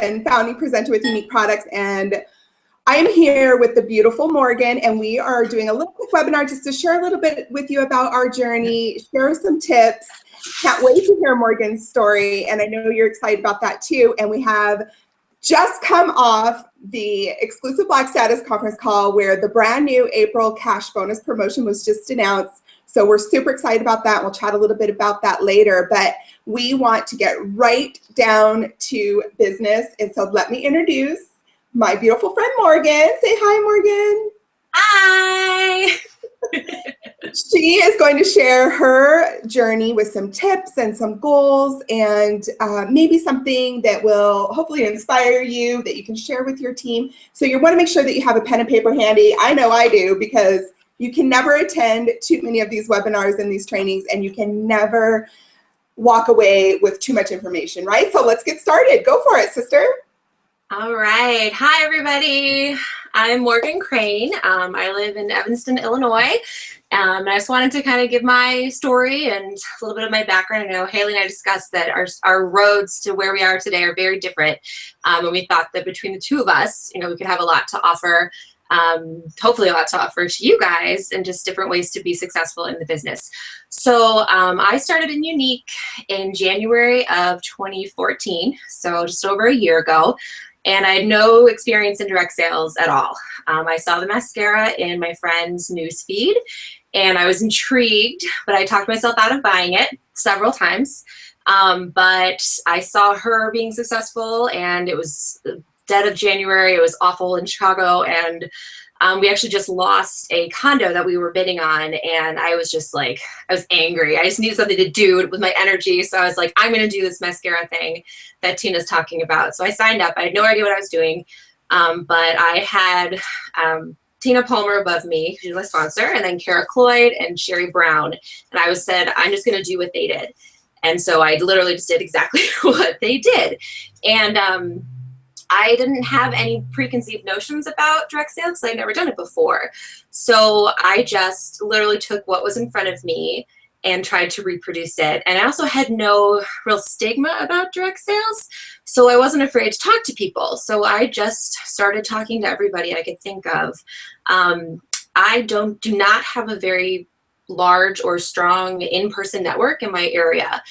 and founding presenter with Unique Products. And I am here with the beautiful Morgan, and we are doing a little quick webinar just to share a little bit with you about our journey, share some tips. Can't wait to hear Morgan's story, and I know you're excited about that too. And we have just come off the exclusive Black Status conference call where the brand new April cash bonus promotion was just announced. So we're super excited about that. We'll chat a little bit about that later, but we want to get right down to business. And so let me introduce my beautiful friend, Morgan. Say hi, Morgan. Hi. She is going to share her journey with some tips and some goals and maybe something that will hopefully inspire you that you can share with your team. So you want to make sure that you have a pen and paper handy. I know I do, because you can never attend too many of these webinars and these trainings, and you can never walk away with too much information, right? So let's get started. Go for it, sister. All right. Hi, everybody. I'm Morgan Crane. I live in Evanston, Illinois. And I just wanted to kind of give my story and a little bit of my background. I know Haley and I discussed that our roads to where we are today are very different. And we thought that between the two of us, we could have a lot to offer, hopefully a lot to offer to you guys, and just different ways to be successful in the business. So I started in Unique in January of 2014, so just over a year ago. And I had no experience in direct sales at all. I saw the mascara in my friend's news feed, and I was intrigued, but I talked myself out of buying it several times. But I saw her being successful, and it was the dead of January. It was awful in Chicago, and we actually just lost a condo that we were bidding on, and I was just like, I was angry. I just needed something to do with my energy, so I was like, I'm going to do this mascara thing that Tina's talking about. So I signed up. I had no idea what I was doing, but I had Tina Palmer above me, she's my sponsor, and then Kara Cloyd and Sherry Brown, and I said, I'm just going to do what they did. And so I literally just did exactly what they did. And I didn't have any preconceived notions about direct sales because I'd never done it before. So I just literally took what was in front of me and tried to reproduce it. And I also had no real stigma about direct sales, so I wasn't afraid to talk to people. So I just started talking to everybody I could think of. I do not have a very large or strong in-person network in my area,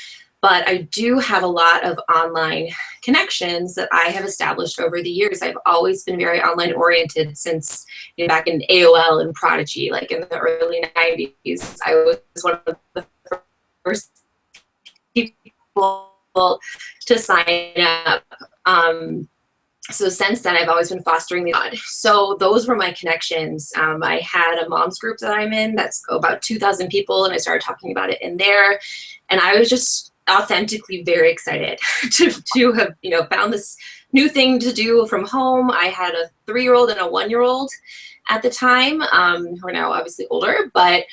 but I do have a lot of online connections that I have established over the years. I've always been very online oriented since back in AOL and Prodigy, like in the early 90s. I was one of the first people to sign up. So since then, I've always been fostering the odd. So those were my connections. I had a mom's group that I'm in that's about 2,000 people, and I started talking about it in there. And I was just authentically very excited to have found this new thing to do from home. I had a 3-year-old and a 1-year-old at the time, who are now obviously older, but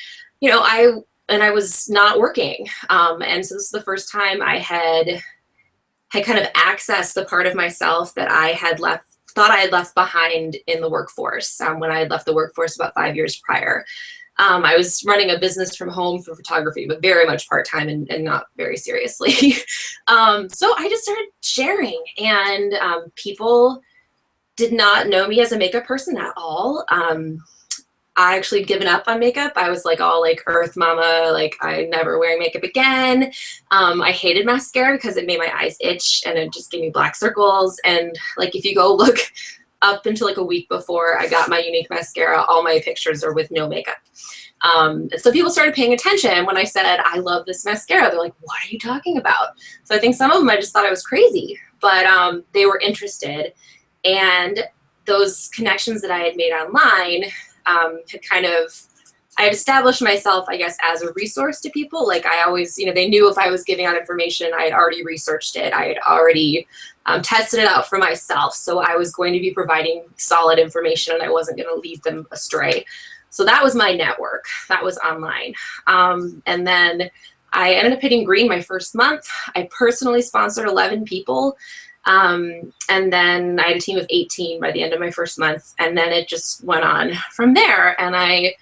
I was not working, and so this is the first time I had kind of accessed the part of myself that I had thought I had left behind in the workforce when I had left the workforce about 5 years prior. I was running a business from home for photography, but very much part-time and not very seriously. So I just started sharing, and people did not know me as a makeup person at all. I actually had given up on makeup. I was like all like earth mama, like I'm never wearing makeup again. I hated mascara because it made my eyes itch and it just gave me black circles. And like if you go look up until like a week before I got my Unique mascara, all my pictures are with no makeup. So people started paying attention when I said, I love this mascara. They're like, what are you talking about? So I think some of them, I just thought I was crazy, but they were interested. And those connections that I had made online I had established myself, I guess, as a resource to people. Like I always, they knew if I was giving out information, I had already researched it. I had already tested it out for myself. So I was going to be providing solid information, and I wasn't going to lead them astray. So that was my network. That was online. And then I ended up hitting green my first month. I personally sponsored 11 people. And then I had a team of 18 by the end of my first month. And then it just went on from there. And I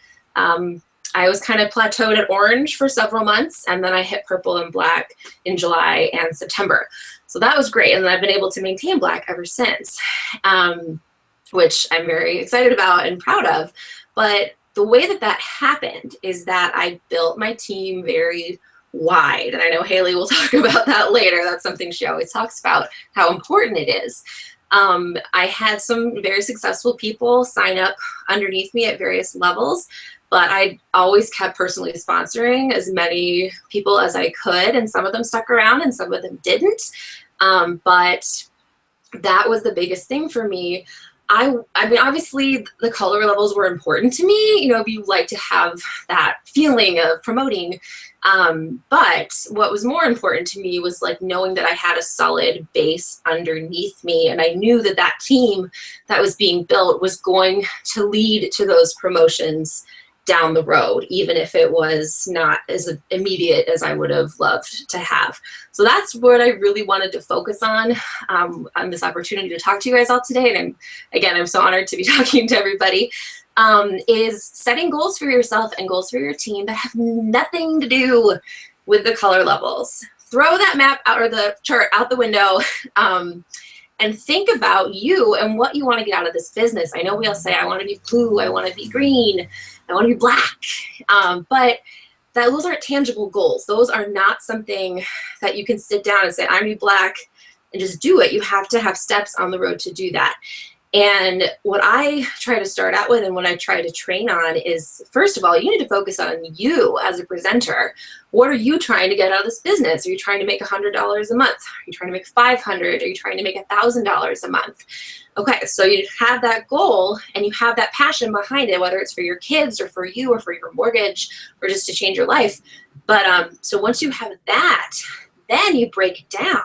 I was kind of plateaued at orange for several months, and then I hit purple and black in July and September. So that was great, and then I've been able to maintain black ever since, which I'm very excited about and proud of. But the way that that happened is that I built my team very wide, and I know Haley will talk about that later. That's something she always talks about, how important it is. I had some very successful people sign up underneath me at various levels, but I always kept personally sponsoring as many people as I could, and some of them stuck around and some of them didn't. But that was the biggest thing for me. I mean, obviously the color levels were important to me. You know, you like to have that feeling of promoting. But what was more important to me was like knowing that I had a solid base underneath me. And I knew that that team that was being built was going to lead to those promotions down the road, even if it was not as immediate as I would have loved to have. So that's what I really wanted to focus on this opportunity to talk to you guys all today. And again, I'm so honored to be talking to everybody, is setting goals for yourself and goals for your team that have nothing to do with the color levels. Throw that map out or the chart out the window, and think about you and what you want to get out of this business. I know we all say, I want to be blue, I want to be green, I want to be black, but those aren't tangible goals. Those are not something that you can sit down and say, I'm going to be black and just do it. You have to have steps on the road to do that. And what I try to start out with and what I try to train on is, first of all, you need to focus on you as a presenter. What are you trying to get out of this business? Are you trying to make $100 a month? Are you trying to make $500? Are you trying to make $1,000 a month? Okay, so you have that goal and you have that passion behind it, whether it's for your kids or for you or for your mortgage or just to change your life. But so once you have that, then you break it down.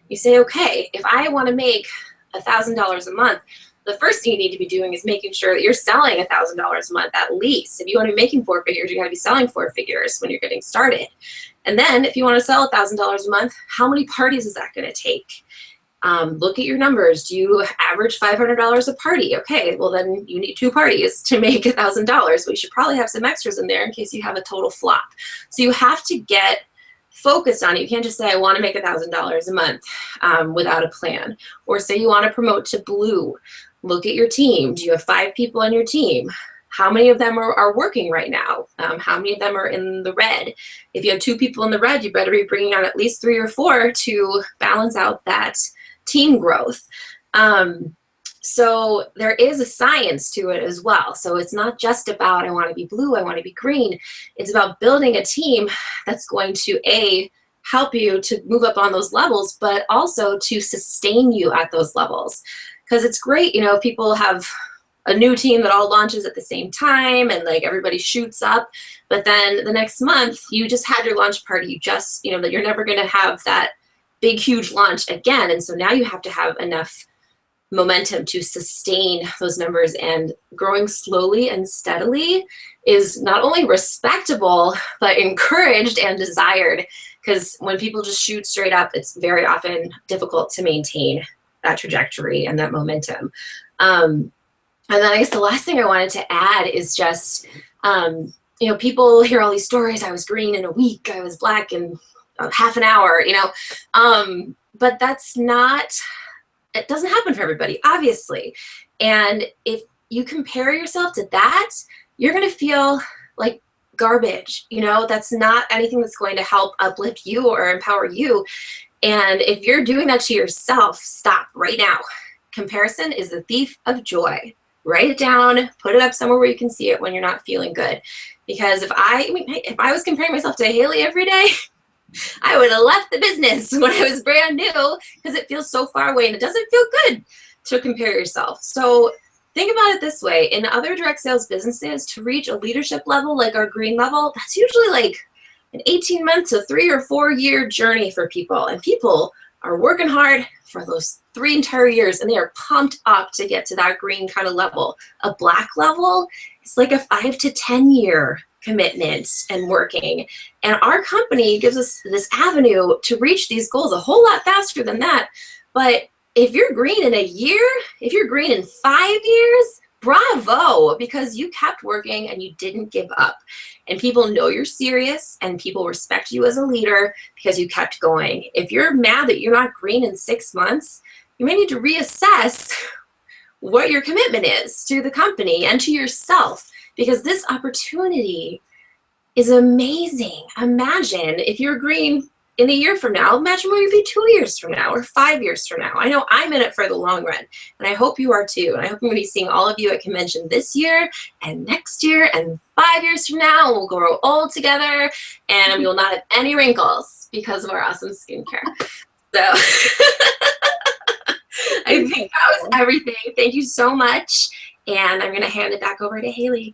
You say, okay, if I want to make $1,000 a month, the first thing you need to be doing is making sure that you're selling $1,000 a month at least. If you want to be making 4 figures, you got to be selling 4 figures when you're getting started. And then if you want to sell $1,000 a month, how many parties is that going to take? Look at your numbers. Do you average $500 a party? Okay, well then you need 2 parties to make $1,000. Well, you should probably have some extras in there in case you have a total flop. So you have to get focused on it. You can't just say, I want to make $1,000 a month without a plan. Or say you want to promote to blue. Look at your team. Do you have 5 people on your team? How many of them are working right now? How many of them are in the red? If you have 2 people in the red, you better be bringing on at least 3 or 4 to balance out that team growth. So there is a science to it as well. So it's not just about, I want to be blue, I want to be green. It's about building a team that's going to, help you to move up on those levels, but also to sustain you at those levels. Because it's great, you know, if people have a new team that all launches at the same time and like everybody shoots up, but then the next month you just had your launch party, you just, you know, that you're never going to have that big, huge launch again. And so now you have to have enough momentum to sustain those numbers, and growing slowly and steadily is not only respectable, but encouraged and desired. Because when people just shoot straight up, it's very often difficult to maintain that trajectory and that momentum. And then I guess the last thing I wanted to add is just, you know, people hear all these stories. I was green in a week, I was black in half an hour, you know, but that's not, it doesn't happen for everybody, obviously. And if you compare yourself to that, you're going to feel like garbage. You know, that's not anything that's going to help uplift you or empower you. And if you're doing that to yourself, stop right now. Comparison is the thief of joy. Write it down, put it up somewhere where you can see it when you're not feeling good. Because if I was comparing myself to Haley every day, I would have left the business when I was brand new, because it feels so far away and it doesn't feel good to compare yourself. So think about it this way. In other direct sales businesses, to reach a leadership level like our green level, that's usually like an 18-month to 3 or 4 year journey for people. And people are working hard for those 3 entire years, and they are pumped up to get to that green kind of level. A black level is like a 5 to 10 year commitment and working. And our company gives us this avenue to reach these goals a whole lot faster than that. But if you're green in a year, if you're green in 5 years, bravo, because you kept working and you didn't give up. And people know you're serious and people respect you as a leader because you kept going. If you're mad that you're not green in 6 months, you may need to reassess what your commitment is to the company and to yourself, because this opportunity is amazing. Imagine if you're green in a year from now, imagine where you'll be 2 years from now or 5 years from now. I know I'm in it for the long run, and I hope you are too. And I hope I'm going to be seeing all of you at convention this year and next year and 5 years from now. We'll grow old together, and we will not have any wrinkles because of our awesome skincare. So I think that was everything. Thank you so much. And I'm going to hand it back over to Haley.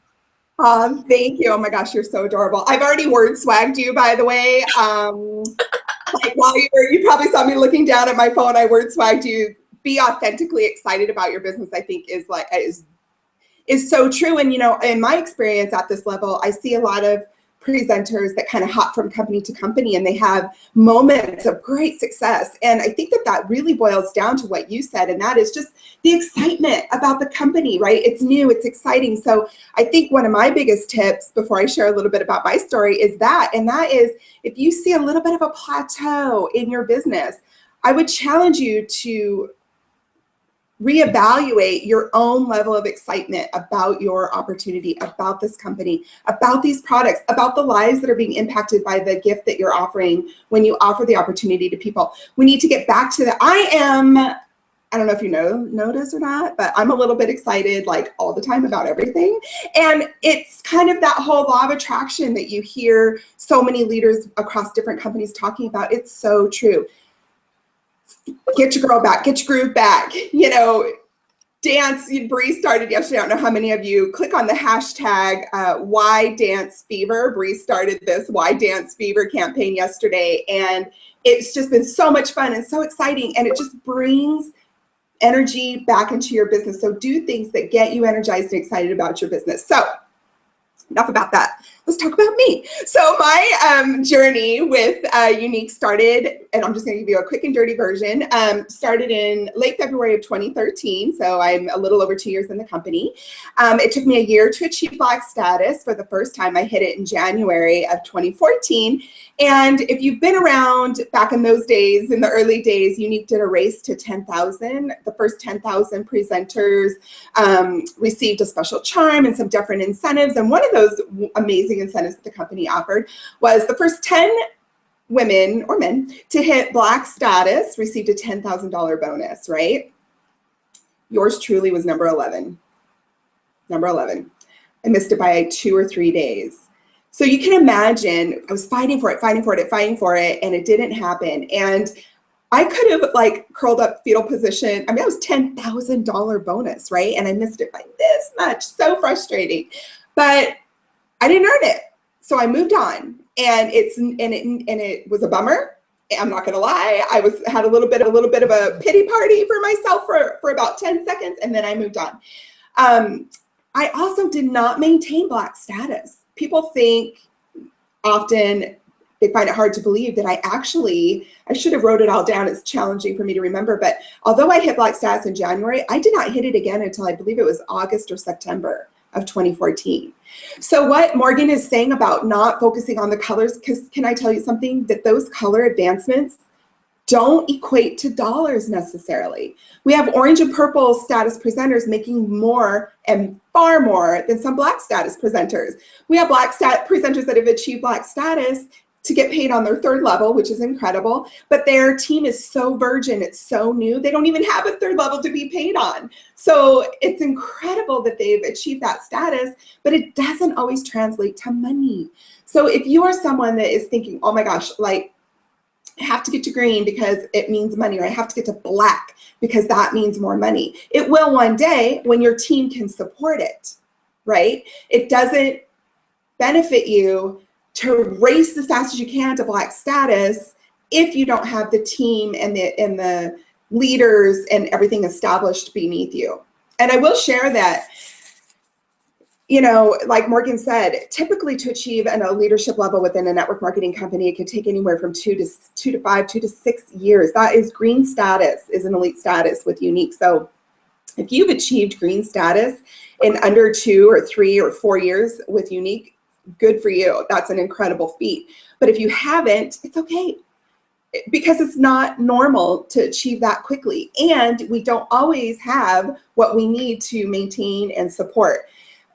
Thank you. Oh my gosh, you're so adorable. I've already word swagged you, by the way. Like while you probably saw me looking down at my phone, I word swagged you. Be authentically excited about your business, I think is so true. And, you know, in my experience at this level, I see a lot of presenters that kind of hop from company to company, and they have moments of great success. And I think that that really boils down to what you said, and that is just the excitement about the company, right? It's new, it's exciting. So I think one of my biggest tips before I share a little bit about my story is that, and that is if you see a little bit of a plateau in your business, I would challenge you to reevaluate your own level of excitement about your opportunity, about this company, about these products, about the lives that are being impacted by the gift that you're offering when you offer the opportunity to people. We need to get back to the, I don't know if you notice or not, but I'm a little bit excited like all the time about everything. And it's kind of that whole law of attraction that you hear so many leaders across different companies talking about. It's so true. Get your girl back, get your groove back, you know, dance. Bree started yesterday. I don't know how many of you click on the hashtag Why Dance Fever. Bree started this Why Dance Fever campaign yesterday, and it's just been so much fun and so exciting, and it just brings energy back into your business. So do things that get you energized and excited about your business. So enough about that. Let's talk about me. So my journey with Unique started, and I'm just going to give you a quick and dirty version, started in late February of 2013. So I'm a little over 2 years in the company. It took me a year to achieve Black status for the first time. I hit it in January of 2014. And if you've been around back in those days, in the early days, Unique did a race to 10,000. The first 10,000 presenters received a special charm and some different incentives. And one of those amazing incentives that the company offered was the first 10 women or men to hit Black status received a $10,000 bonus, right? Yours truly was number 11. Number 11. I missed it by 2 or 3 days. So you can imagine I was fighting for it, and it didn't happen. And I could have like curled up fetal position. I mean, that was $10,000 bonus, right? And I missed it by this much. So frustrating. But I didn't earn it. So I moved on. And it was a bummer. I'm not gonna lie. I had a little bit of a pity party for myself for about 10 seconds, and then I moved on. I also did not maintain Black status. People think often, they find it hard to believe that I should have wrote it all down. It's challenging for me to remember, but although I hit Black status in January, I did not hit it again until I believe it was August or September of 2014. So what Morgan is saying about not focusing on the colors, because can I tell you something, that those color advancements don't equate to dollars necessarily. We have orange and purple status presenters making more and far more than some Black status presenters. We have Black presenters that have achieved Black status to get paid on their 3rd level, which is incredible, but their team is so virgin, it's so new, they don't even have a 3rd level to be paid on. So it's incredible that they've achieved that status, but it doesn't always translate to money. So if you are someone that is thinking, oh my gosh, like, I have to get to green because it means money, or I have to get to Black because that means more money. It will one day when your team can support it, right? It doesn't benefit you to race as fast as you can to Black status if you don't have the team and the leaders and everything established beneath you. And I will share that, you know, like Morgan said, typically to achieve a leadership level within a network marketing company, it could take anywhere from 2 to 6 years. That is green status, is an elite status with Unique. So If you've achieved green status in under 2 or 3 or 4 years with Unique, good for you. That's an incredible feat. But if you haven't, it's okay, because it's not normal to achieve that quickly. And we don't always have what we need to maintain and support.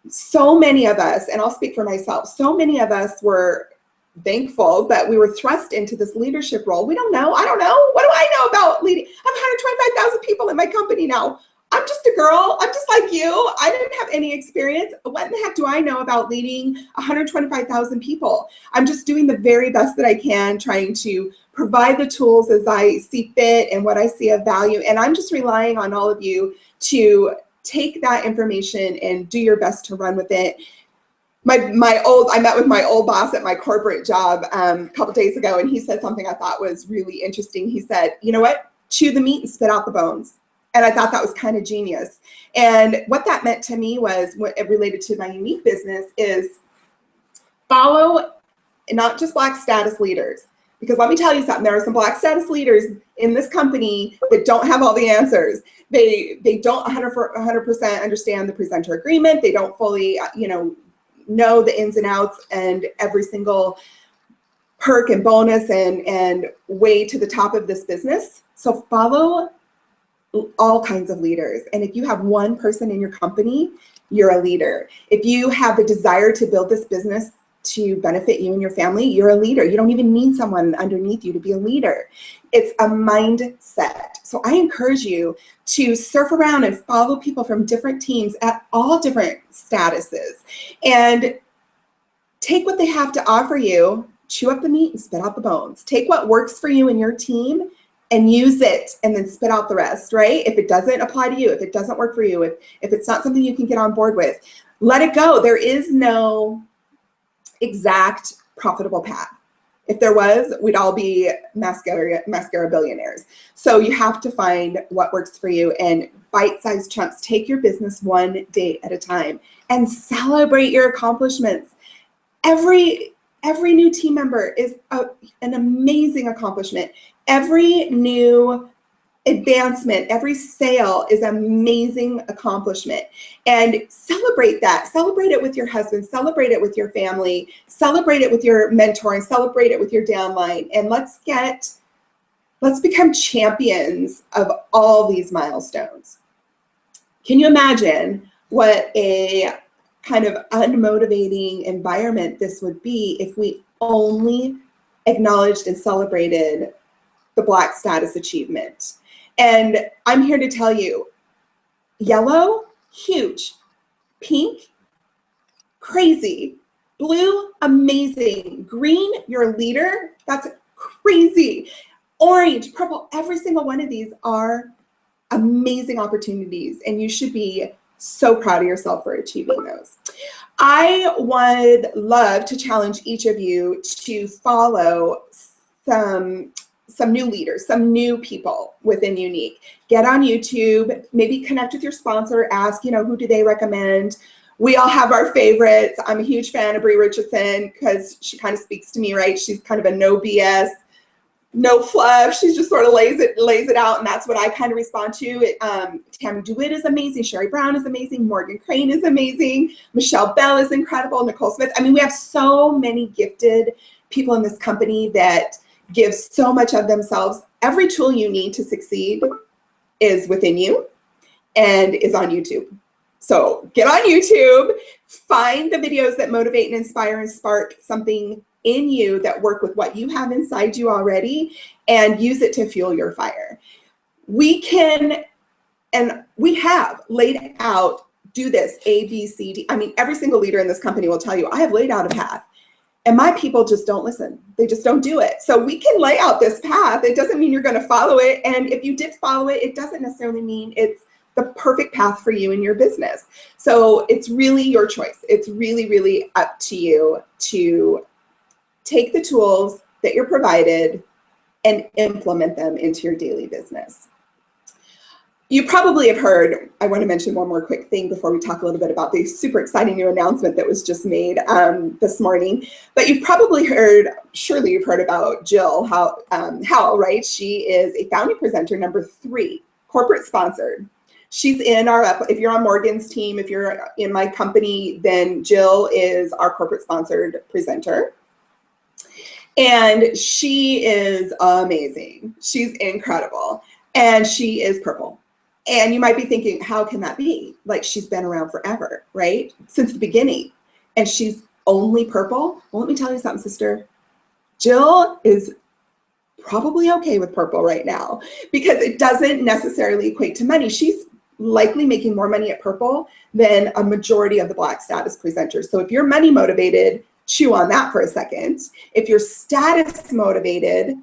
So many of us, and I'll speak for myself, so many of us were thankful that we were thrust into this leadership role. We don't know. I don't know. What do I know about leading? I have 125,000 people in my company now. I'm just a girl. I'm just like you. I didn't have any experience. What in the heck do I know about leading 125,000 people? I'm just doing the very best that I can, trying to provide the tools as I see fit and what I see of value. And I'm just relying on all of you to take that information and do your best to run with it. I met with my old boss at my corporate job a couple days ago, and he said something I thought was really interesting. He said, you know what? Chew the meat and spit out the bones. And I thought that was kind of genius. And what that meant to me was, what it related to my Unique business, is follow not just Black status leaders. Because let me tell you something, there are some Black status leaders in this company that don't have all the answers. They don't 100% understand the presenter agreement. They don't fully, know the ins and outs and every single perk and bonus and way to the top of this business. So follow all kinds of leaders. And if you have one person in your company, you're a leader. If you have the desire to build this business to benefit you and your family, you're a leader. You don't even need someone underneath you to be a leader. It's a mindset. So I encourage you to surf around and follow people from different teams at all different statuses and take what they have to offer you, chew up the meat and spit out the bones. Take what works for you and your team and use it, and then spit out the rest, right? If it doesn't apply to you, if it doesn't work for you, if it's not something you can get on board with, let it go. There is no exact profitable path. If there was, we'd all be mascara billionaires. So you have to find what works for you, and bite-sized chunks. Take your business one day at a time and celebrate your accomplishments. Every new team member is an amazing accomplishment. Every new advancement, every sale is an amazing accomplishment. And celebrate that. Celebrate it with your husband. Celebrate it with your family. Celebrate it with your mentor, and celebrate it with your downline. And let's become champions of all these milestones. Can you imagine what a kind of unmotivating environment this would be if we only acknowledged and celebrated the Black status achievement? And I'm here to tell you, yellow, huge. Pink, crazy. Blue, amazing. Green, you're a leader. That's crazy. Orange, purple, every single one of these are amazing opportunities, and you should be so proud of yourself for achieving those. I would love to challenge each of you to follow some new leaders, some new people within Unique. Get on YouTube, maybe connect with your sponsor, ask, who do they recommend? We all have our favorites. I'm a huge fan of Brie Richardson because she kind of speaks to me, right? She's kind of a no BS, no fluff. She just sort of lays it out, and that's what I kind of respond to. Tammy DeWitt is amazing. Sherry Brown is amazing. Morgan Crane is amazing. Michelle Bell is incredible. Nicole Smith. I mean, we have so many gifted people in this company that give so much of themselves. Every tool you need to succeed is within you and is on YouTube. So get on YouTube, find the videos that motivate and inspire and spark something in you that work with what you have inside you already, and use it to fuel your fire. We can, and we have laid out, do this, A, B, C, D. I mean, every single leader in this company will tell you, I have laid out a path. And my people just don't listen. They just don't do it. So we can lay out this path. It doesn't mean you're going to follow it. And if you did follow it, it doesn't necessarily mean it's the perfect path for you in your business. So it's really your choice. It's really, really up to you to take the tools that you're provided and implement them into your daily business. You probably have heard, I want to mention one more quick thing before we talk a little bit about the super exciting new announcement that was just made this morning. But you've probably heard, surely you've heard about Jill Howell, right? She is a founding presenter, number 3, corporate sponsored. She's in our, if you're on Morgan's team, if you're in my company, then Jill is our corporate sponsored presenter. And she is amazing. She's incredible. And she is purple. And you might be thinking, how can that be? Like, she's been around forever, right? Since the beginning. And she's only purple? Well, let me tell you something, sister. Jill is probably okay with purple right now because it doesn't necessarily equate to money. She's likely making more money at purple than a majority of the Black status presenters. So if you're money motivated, chew on that for a second. If you're status motivated,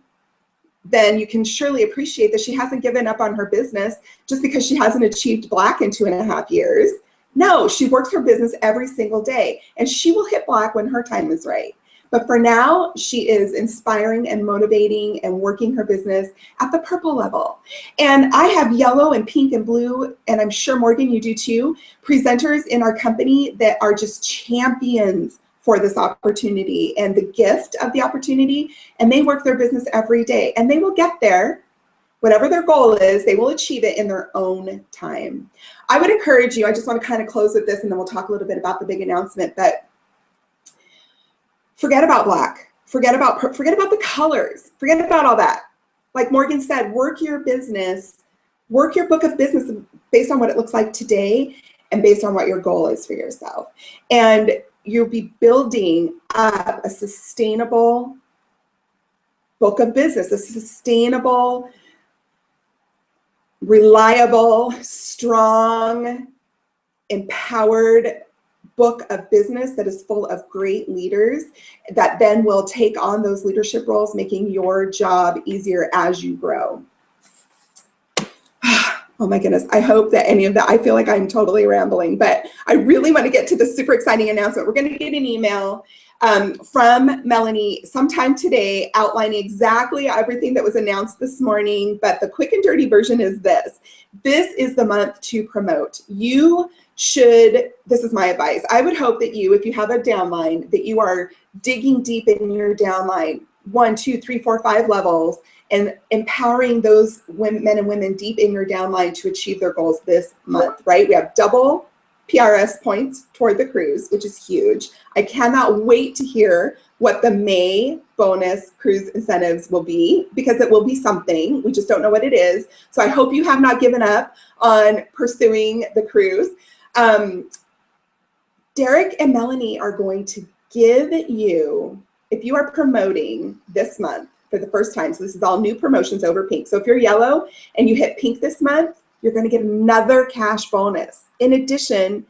then you can surely appreciate that she hasn't given up on her business just because she hasn't achieved Black in 2.5 years. No, she works her business every single day, and she will hit Black when her time is right. But for now, she is inspiring and motivating and working her business at the purple level. And I have yellow and pink and blue, and I'm sure, Morgan, you do too, presenters in our company that are just champions for this opportunity and the gift of the opportunity. And they work their business every day, and they will get there. Whatever their goal is, they will achieve it in their own time. I would encourage you, I just want to kind of close with this, and then we'll talk a little bit about the big announcement, but forget about Black, forget about the colors, forget about all that. Like Morgan said, work your business, work your book of business based on what it looks like today and based on what your goal is for yourself. And you'll be building up a sustainable book of business, a sustainable, reliable, strong, empowered book of business that is full of great leaders that then will take on those leadership roles, making your job easier as you grow. Oh my goodness, I hope that any of that, I feel like I'm totally rambling, but I really want to get to the super exciting announcement. We're going to get an email from Melanie sometime today outlining exactly everything that was announced this morning, but the quick and dirty version is this. This is the month to promote. You should, this is my advice, I would hope that you, if you have a downline, that you are digging deep in your downline, 1, 2, 3, 4, 5 levels, and empowering those men and women deep in your downline to achieve their goals this month, right? We have double PRS points toward the cruise, which is huge. I cannot wait to hear what the May bonus cruise incentives will be, because it will be something. We just don't know what it is. So I hope you have not given up on pursuing the cruise. Derek and Melanie are going to give you, if you are promoting this month for the first time, so this is all new promotions over pink. So if you're yellow and you hit pink this month, you're going to get another cash bonus in addition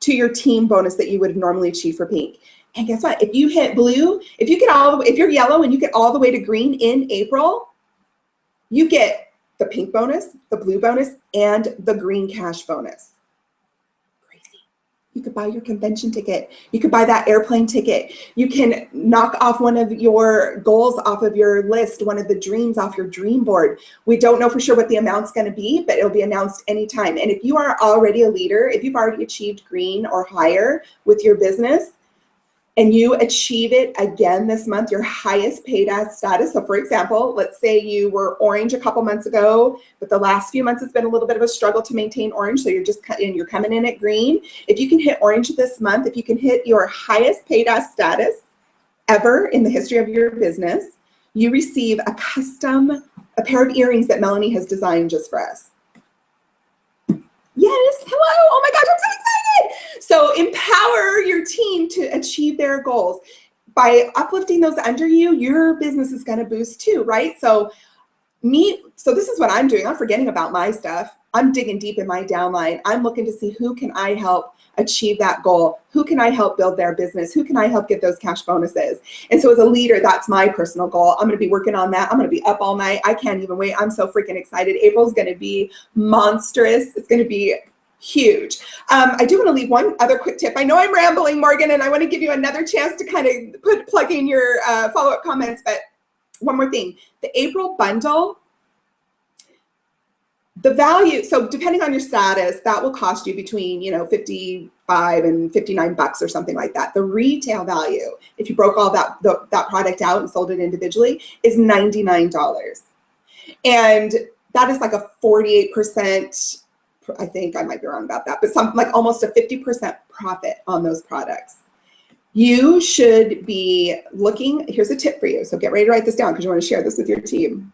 to your team bonus that you would have normally achieved for pink. And guess what? If you hit blue, if you're yellow and you get all the way to green in April, you get the pink bonus, the blue bonus, and the green cash bonus. You could buy your convention ticket. You could buy that airplane ticket. You can knock off one of your goals off of your list, one of the dreams off your dream board. We don't know for sure what the amount's going to be, but it'll be announced anytime. And if you are already a leader, if you've already achieved green or higher with your business, and you achieve it again this month, your highest paid as status. So for example, let's say you were orange a couple months ago, but the last few months has been a little bit of a struggle to maintain orange. So you're coming in at green. If you can hit orange this month, if you can hit your highest paid as status ever in the history of your business, you receive a pair of earrings that Melanie has designed just for us. Yes, hello, oh my gosh, I'm so excited. So empower your team to achieve their goals. By uplifting those under you, your business is gonna boost too, right? So this is what I'm doing. I'm forgetting about my stuff. I'm digging deep in my downline. I'm looking to see who can I help achieve that goal? Who can I help build their business? Who can I help get those cash bonuses? And so as a leader, that's my personal goal. I'm gonna be working on that. I'm gonna be up all night. I can't even wait. I'm so freaking excited. April's gonna be monstrous. It's gonna be huge. I do want to leave one other quick tip. I know I'm rambling, Morgan, and I want to give you another chance to kind of plug in your follow-up comments, but one more thing. The April bundle, the value, so depending on your status, that will cost you between, $55 and $59 or something like that. The retail value, if you broke all that product out and sold it individually, is $99. And that is like a 48% I think I might be wrong about that, but something like almost a 50% profit on those products. You should be looking, here's a tip for you. So get ready to write this down because you want to share this with your team.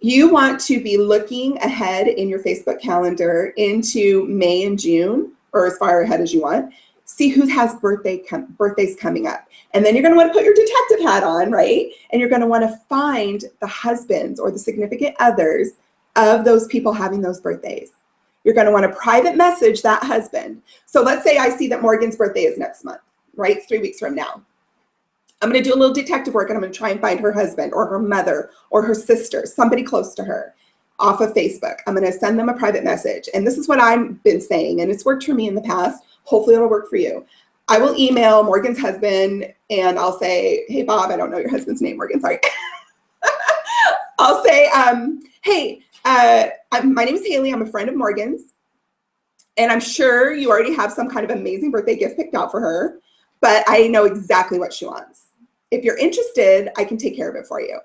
You want to be looking ahead in your Facebook calendar into May and June, or as far ahead as you want. See who has birthdays coming up. And then you're going to want to put your detective hat on, right? And you're going to want to find the husbands or the significant others of those people having those birthdays. You're going to want to private message that husband. So let's say I see that Morgan's birthday is next month, right? It's 3 weeks from now. I'm going to do a little detective work and I'm going to try and find her husband or her mother or her sister, somebody close to her off of Facebook. I'm going to send them a private message. And this is what I've been saying, and it's worked for me in the past. Hopefully it'll work for you. I will email Morgan's husband and I'll say, hey, Bob, I don't know your husband's name, Morgan, sorry. I'll say, hey, my name is Haley. I'm a friend of Morgan's. And I'm sure you already have some kind of amazing birthday gift picked out for her, but I know exactly what she wants. If you're interested, I can take care of it for you.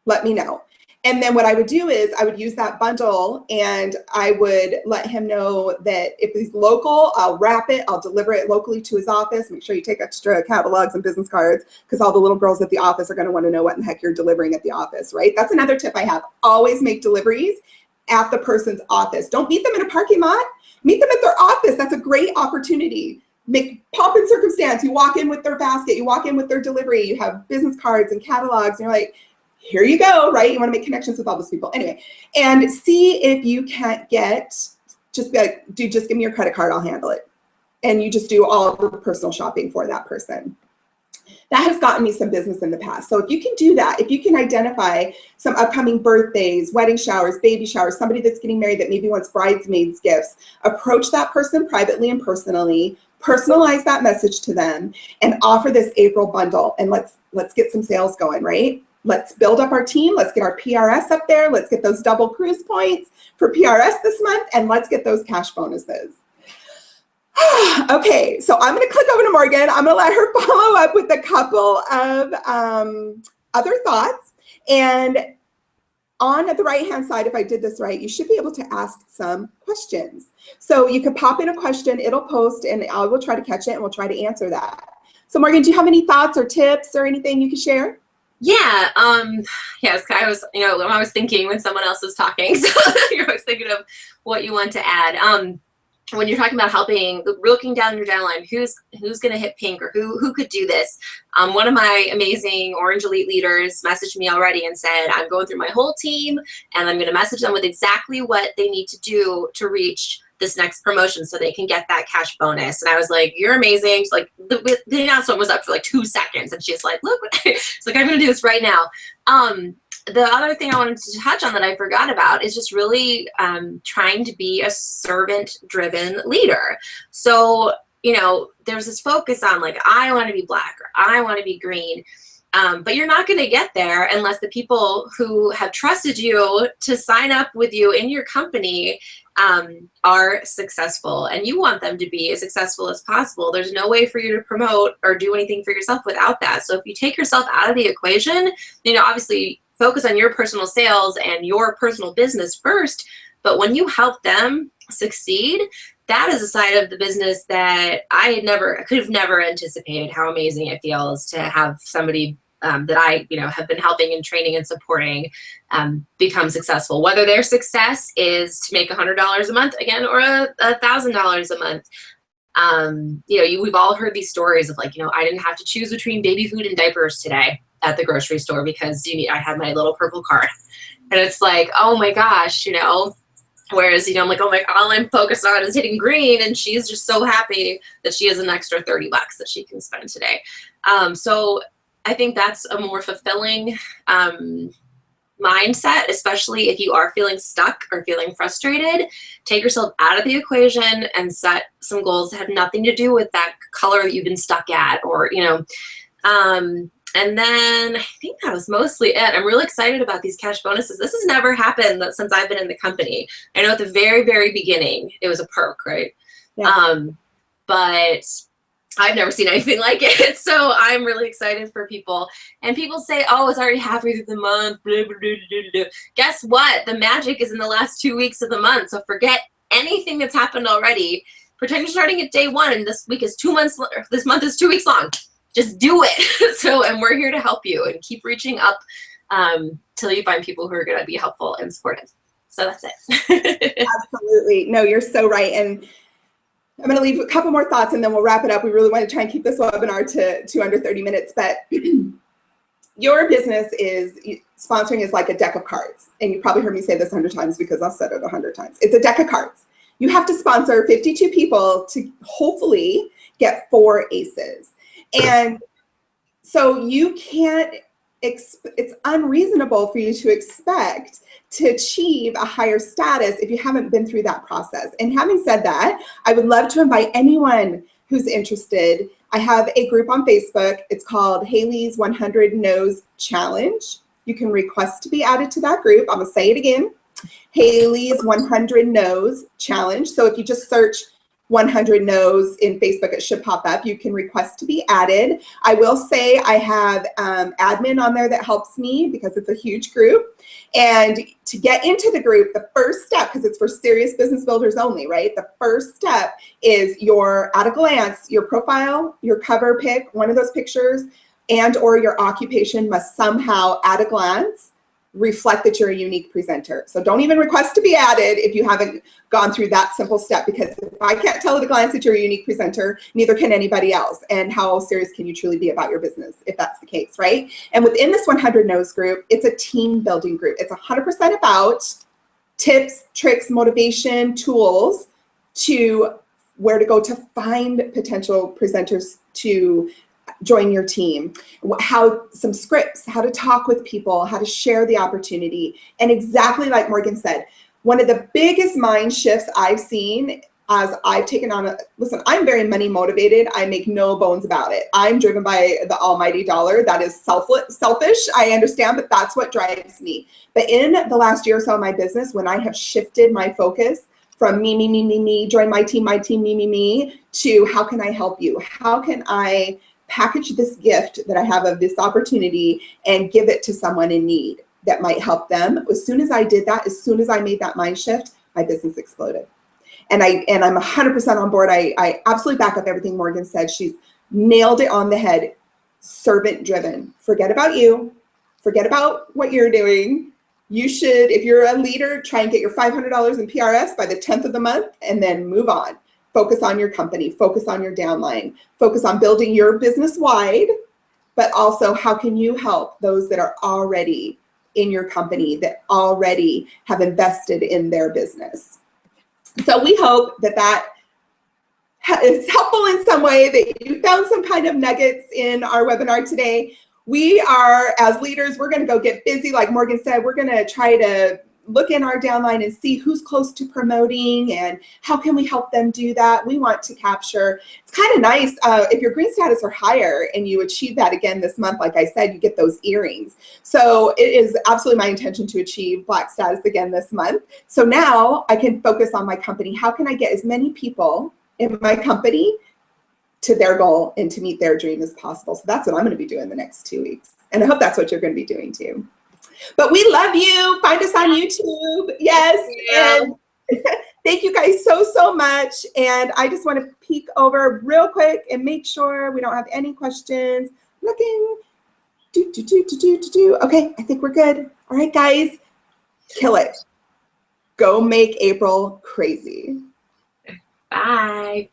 Let me know. And then what I would do is I would use that bundle and I would let him know that if he's local, I'll wrap it, I'll deliver it locally to his office. Make sure you take extra catalogs and business cards because all the little girls at the office are going to want to know what in the heck you're delivering at the office, right? That's another tip I have. Always make deliveries at the person's office. Don't meet them in a parking lot. Meet them at their office. That's a great opportunity. Make pomp and circumstance. You walk in with their basket. You walk in with their delivery. You have business cards and catalogs. And you're like, here you go, right? You want to make connections with all those people. Anyway, and see if you can't get, just be like, dude, just give me your credit card. I'll handle it. And you just do all the personal shopping for that person. That has gotten me some business in the past. So if you can do that, if you can identify some upcoming birthdays, wedding showers, baby showers, somebody that's getting married that maybe wants bridesmaids gifts, approach that person privately and personally, personalize that message to them and offer this April bundle. And let's get some sales going, right? Let's build up our team. Let's get our PRS up there. Let's get those double cruise points for PRS this month. And let's get those cash bonuses. Okay, so I'm going to click over to Morgan. I'm going to let her follow up with a couple of other thoughts. And on the right-hand side, if I did this right, you should be able to ask some questions. So you could pop in a question, it'll post, and I will try to catch it, and we'll try to answer that. So Morgan, do you have any thoughts or tips or anything you can share? Yeah, yes, I was, I was thinking when someone else was talking, so you're always thinking of what you want to add. When you're talking about helping, looking down your downline, who's going to hit pink or who could do this? One of my amazing Orange Elite leaders messaged me already and said, I'm going through my whole team and I'm going to message them with exactly what they need to do to reach this next promotion so they can get that cash bonus. And I was like, you're amazing. She's like, the announcement was up for like 2 seconds. And she's like, look, it's like, I'm going to do this right now. The other thing I wanted to touch on that I forgot about is just really trying to be a servant-driven leader. So, there's this focus on like, I want to be black or I want to be green. But you're not going to get there unless the people who have trusted you to sign up with you in your company are successful, and you want them to be as successful as possible. There's no way for you to promote or do anything for yourself without that. So if you take yourself out of the equation, obviously focus on your personal sales and your personal business first. But when you help them succeed, that is a side of the business that I could have never anticipated how amazing it feels to have somebody that I, have been helping and training and supporting become successful. Whether their success is to make $100 a month again, or $1,000 a month. We've all heard these stories of like, I didn't have to choose between baby food and diapers today at the grocery store because I had my little purple card. And it's like, oh my gosh, whereas, I'm like, oh my, all I'm focused on is hitting green, and she's just so happy that she has an extra $30 that she can spend today. So I think that's a more fulfilling mindset, especially if you are feeling stuck or feeling frustrated. Take yourself out of the equation and set some goals that have nothing to do with that color that you've been stuck at, or, and then I think that was mostly it. I'm really excited about these cash bonuses. This has never happened since I've been in the company. I know at the very, very beginning, it was a perk, right? Yeah. But I've never seen anything like it. So I'm really excited for people. And people say, oh, it's already halfway through the month. Blah, blah, blah, blah, blah. Guess what? The magic is in the last 2 weeks of the month. So forget anything that's happened already. Pretend you're starting at day 1 and this week is 2 months, this month is 2 weeks long. Just do it. So, and we're here to help you, and keep reaching up till you find people who are going to be helpful and supportive. So that's it. Absolutely. No, you're so right. And I'm going to leave a couple more thoughts and then we'll wrap it up. We really want to try and keep this webinar to under 30 minutes, but your business is, sponsoring is like a deck of cards. And you've probably heard me say this 100 times because I've said it 100 times. It's a deck of cards. You have to sponsor 52 people to hopefully get 4 aces. And so you can't, it's unreasonable for you to expect to achieve a higher status if you haven't been through that process. And having said that, I would love to invite anyone who's interested. I have a group on Facebook. It's called Haley's 100 No's Challenge. You can request to be added to that group. I'm gonna say it again, Haley's 100 No's Challenge. So if you just search 100 No's in Facebook, it should pop up. You can request to be added. I will say I have admin on there that helps me because it's a huge group. And to get into the group, the first step, because it's for serious business builders only, right? The first step is your, at a glance, your profile, your cover pic, one of those pictures, and or your occupation must somehow, at a glance, reflect that you're a unique presenter. So don't even request to be added if you haven't gone through that simple step, because if I can't tell at a glance that you're a unique presenter, neither can anybody else. And how serious can you truly be about your business if that's the case, right? And within this 100 No's group, it's a team building group. It's 100% about tips, tricks, motivation, tools to where to go to find potential presenters to join your team, how some scripts, how to talk with people, how to share the opportunity. And exactly like Morgan said, one of the biggest mind shifts I've seen as I've taken on listen, I'm very money motivated. I make no bones about it. I'm driven by the almighty dollar. That is selfish, I understand, but that's what drives me. But in the last year or so of my business, when I have shifted my focus from me, join my team, me, to how can I help you? How can I package this gift that I have of this opportunity and give it to someone in need that might help them? As soon as I did that, as soon as I made that mind shift, my business exploded. And I'm 100% on board. I absolutely back up everything Morgan said. She's nailed it on the head. Servant driven. Forget about you. Forget about what you're doing. You should, if you're a leader, try and get your $500 in PRS by the 10th of the month and then move on. Focus on your company, focus on your downline, focus on building your business wide, but also how can you help those that are already in your company, that already have invested in their business. So we hope that that is helpful in some way, that you found some kind of nuggets in our webinar today. We are, as leaders, we're going to go get busy. Like Morgan said, we're going to try to look in our downline and see who's close to promoting and how can we help them do that. We want to capture, it's kind of nice if your green status or higher and you achieve that again this month, like I said, you get those earrings. So it is absolutely my intention to achieve black status again this month. So now I can focus on my company. How can I get as many people in my company to their goal and to meet their dream as possible? So that's what I'm going to be doing the next 2 weeks. And I hope that's what you're going to be doing too. But we love you. Find us on YouTube. Yes. And thank you guys so much. And I just want to peek over real quick and make sure we don't have any questions. Looking. Okay, I think we're good. All right, guys. Kill it. Go make April crazy. Bye.